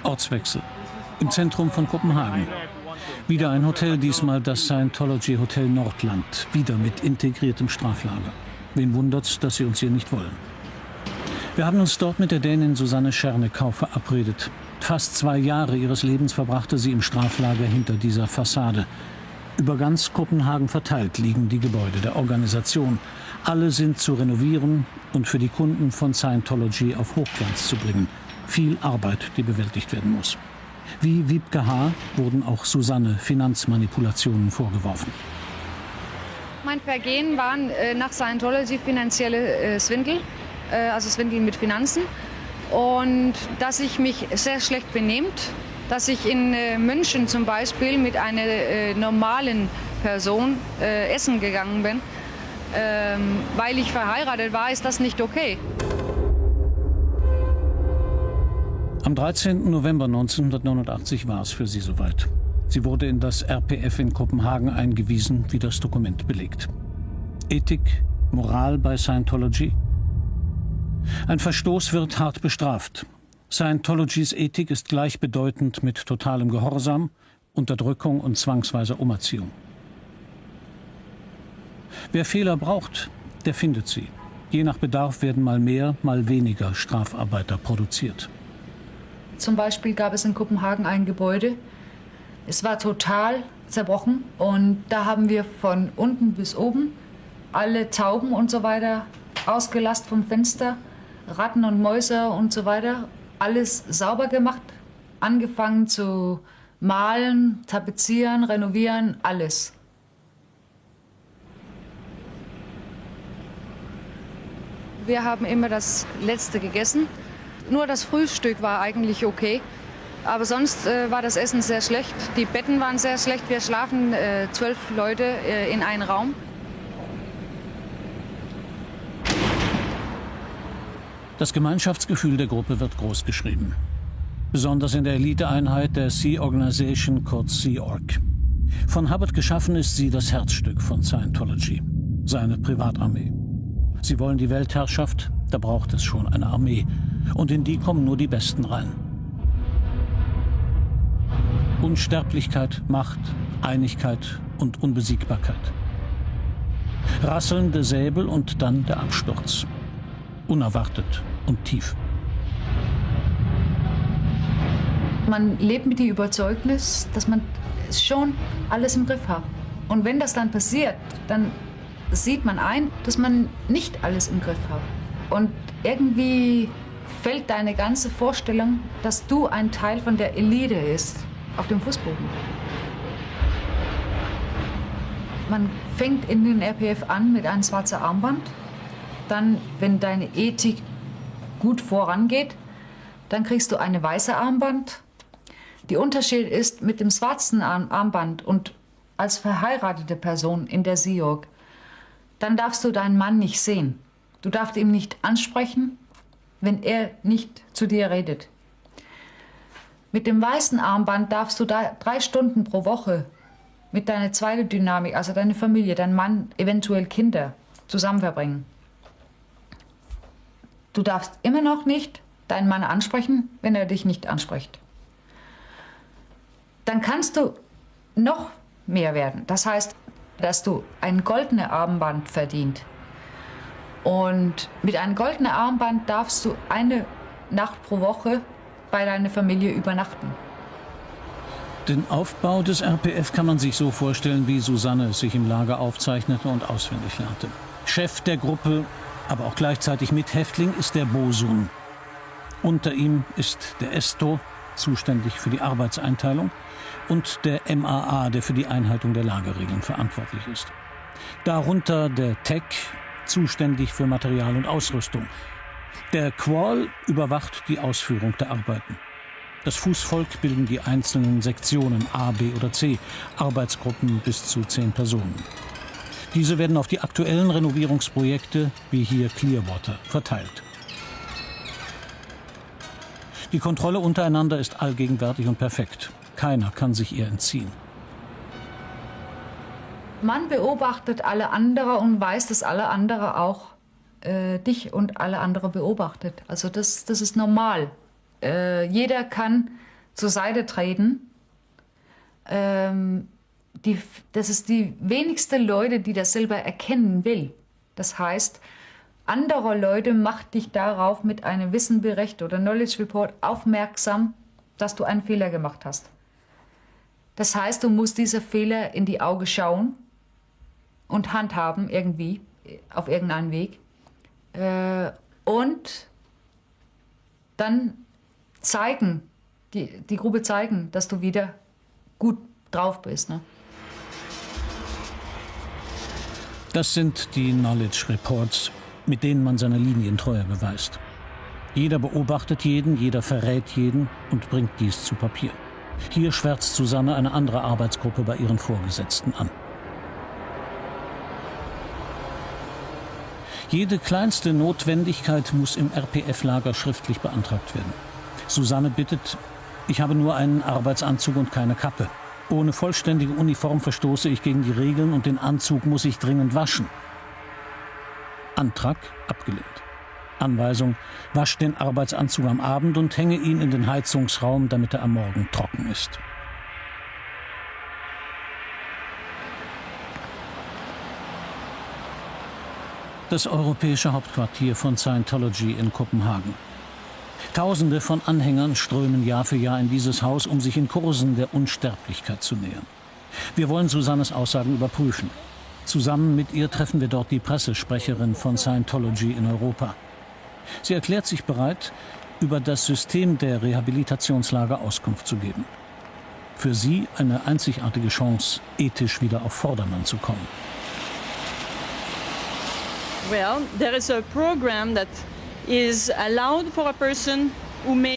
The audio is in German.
Ortswechsel. Im Zentrum von Kopenhagen. Wieder ein Hotel, diesmal das Scientology Hotel Nordland. Wieder mit integriertem Straflager. Wen wundert's, dass sie uns hier nicht wollen? Wir haben uns dort mit der Dänin Susanne Schernekau verabredet. Fast 2 Jahre ihres Lebens verbrachte sie im Straflager hinter dieser Fassade. Über ganz Kopenhagen verteilt liegen die Gebäude der Organisation. Alle sind zu renovieren und für die Kunden von Scientology auf Hochglanz zu bringen. Viel Arbeit, die bewältigt werden muss. Wie Wiebke H. wurden auch Susanne Finanzmanipulationen vorgeworfen. Mein Vergehen waren nach Scientology finanzielle Svindel, also Svindel mit Finanzen. Und dass ich mich sehr schlecht benehmt, dass ich in München zum Beispiel mit einer normalen Person essen gegangen bin, weil ich verheiratet war, ist das nicht okay. Am 13. November 1989 war es für sie soweit. Sie wurde in das RPF in Kopenhagen eingewiesen, wie das Dokument belegt. Ethik, Moral bei Scientology? Ein Verstoß wird hart bestraft. Scientologys Ethik ist gleichbedeutend mit totalem Gehorsam, Unterdrückung und zwangsweiser Umerziehung. Wer Fehler braucht, der findet sie. Je nach Bedarf werden mal mehr, mal weniger Strafarbeiter produziert. Zum Beispiel gab es in Kopenhagen ein Gebäude. Es war total zerbrochen und da haben wir von unten bis oben alle Tauben und so weiter ausgelasst vom Fenster, Ratten und Mäuse und so weiter. Alles sauber gemacht, angefangen zu malen, tapezieren, renovieren, alles. Wir haben immer das Letzte gegessen. Nur das Frühstück war eigentlich okay. Aber sonst war das Essen sehr schlecht. Die Betten waren sehr schlecht. Wir schlafen 12 Leute in einem Raum. Das Gemeinschaftsgefühl der Gruppe wird großgeschrieben. Besonders in der Eliteeinheit der Sea Organization, kurz Sea Org. Von Hubbard geschaffen ist sie das Herzstück von Scientology, seine Privatarmee. Sie wollen die Weltherrschaft, da braucht es schon eine Armee. Und in die kommen nur die Besten rein. Unsterblichkeit, Macht, Einigkeit und Unbesiegbarkeit. Rasselnde Säbel und dann der Absturz. Unerwartet und tief. Man lebt mit dem Überzeugnis, dass man schon alles im Griff hat. Und wenn das dann passiert, dann sieht man ein, dass man nicht alles im Griff hat. Und irgendwie fällt deine ganze Vorstellung, dass du ein Teil von der Elite bist, auf dem Fußboden. Man fängt in den RPF an mit einem schwarzen Armband. Dann, wenn deine Ethik gut vorangeht, dann kriegst du eine weiße Armband. Der Unterschied ist, mit dem schwarzen Armband und als verheiratete Person in der Sea Org, dann darfst du deinen Mann nicht sehen. Du darfst ihn nicht ansprechen, wenn er nicht zu dir redet. Mit dem weißen Armband darfst du 3 Stunden pro Woche mit deiner zweiten Dynamik, also deine Familie, dein Mann, eventuell Kinder, zusammen verbringen. Du darfst immer noch nicht deinen Mann ansprechen, wenn er dich nicht anspricht. Dann kannst du noch mehr werden. Das heißt, dass du ein goldenes Armband verdient. Und mit einem goldenen Armband darfst du eine Nacht pro Woche bei deiner Familie übernachten. Den Aufbau des RPF kann man sich so vorstellen, wie Susanne es sich im Lager aufzeichnete und auswendig lernte. Chef der Gruppe, aber auch gleichzeitig Mithäftling ist der Bosun. Unter ihm ist der Esto, zuständig für die Arbeitseinteilung, und der MAA, der für die Einhaltung der Lagerregeln verantwortlich ist. Darunter der Tech, zuständig für Material und Ausrüstung. Der Qual überwacht die Ausführung der Arbeiten. Das Fußvolk bilden die einzelnen Sektionen A, B oder C, Arbeitsgruppen bis zu 10 Personen. Diese werden auf die aktuellen Renovierungsprojekte, wie hier Clearwater, verteilt. Die Kontrolle untereinander ist allgegenwärtig und perfekt. Keiner kann sich ihr entziehen. Man beobachtet alle anderen und weiß, dass alle anderen auch dich und alle anderen beobachtet. Also das ist normal. jeder kann zur Seite treten. Das ist die wenigste Leute, die das selber erkennen will. Das heißt, andere Leute machen dich darauf mit einem Wissenbericht oder Knowledge Report aufmerksam, dass du einen Fehler gemacht hast. Das heißt, du musst diese Fehler in die Augen schauen und handhaben irgendwie, auf irgendeinen Weg. Und dann zeigen, die Gruppe zeigen, dass du wieder gut drauf bist. Ne? Das sind die Knowledge Reports, mit denen man seine Linientreue beweist. Jeder beobachtet jeden, jeder verrät jeden und bringt dies zu Papier. Hier schwärzt Susanne eine andere Arbeitsgruppe bei ihren Vorgesetzten an. Jede kleinste Notwendigkeit muss im RPF-Lager schriftlich beantragt werden. Susanne bittet: Ich habe nur einen Arbeitsanzug und keine Kappe. Ohne vollständige Uniform verstoße ich gegen die Regeln und den Anzug muss ich dringend waschen. Antrag abgelehnt. Anweisung: Wasch den Arbeitsanzug am Abend und hänge ihn in den Heizungsraum, damit er am Morgen trocken ist. Das europäische Hauptquartier von Scientology in Kopenhagen. Tausende von Anhängern strömen Jahr für Jahr in dieses Haus, um sich in Kursen der Unsterblichkeit zu nähern. Wir wollen Susannes Aussagen überprüfen. Zusammen mit ihr treffen wir dort die Pressesprecherin von Scientology in Europa. Sie erklärt sich bereit, über das System der Rehabilitationslager Auskunft zu geben. Für sie eine einzigartige Chance, ethisch wieder auf Vordermann zu kommen. Well, there is a program that is allowed for a person who may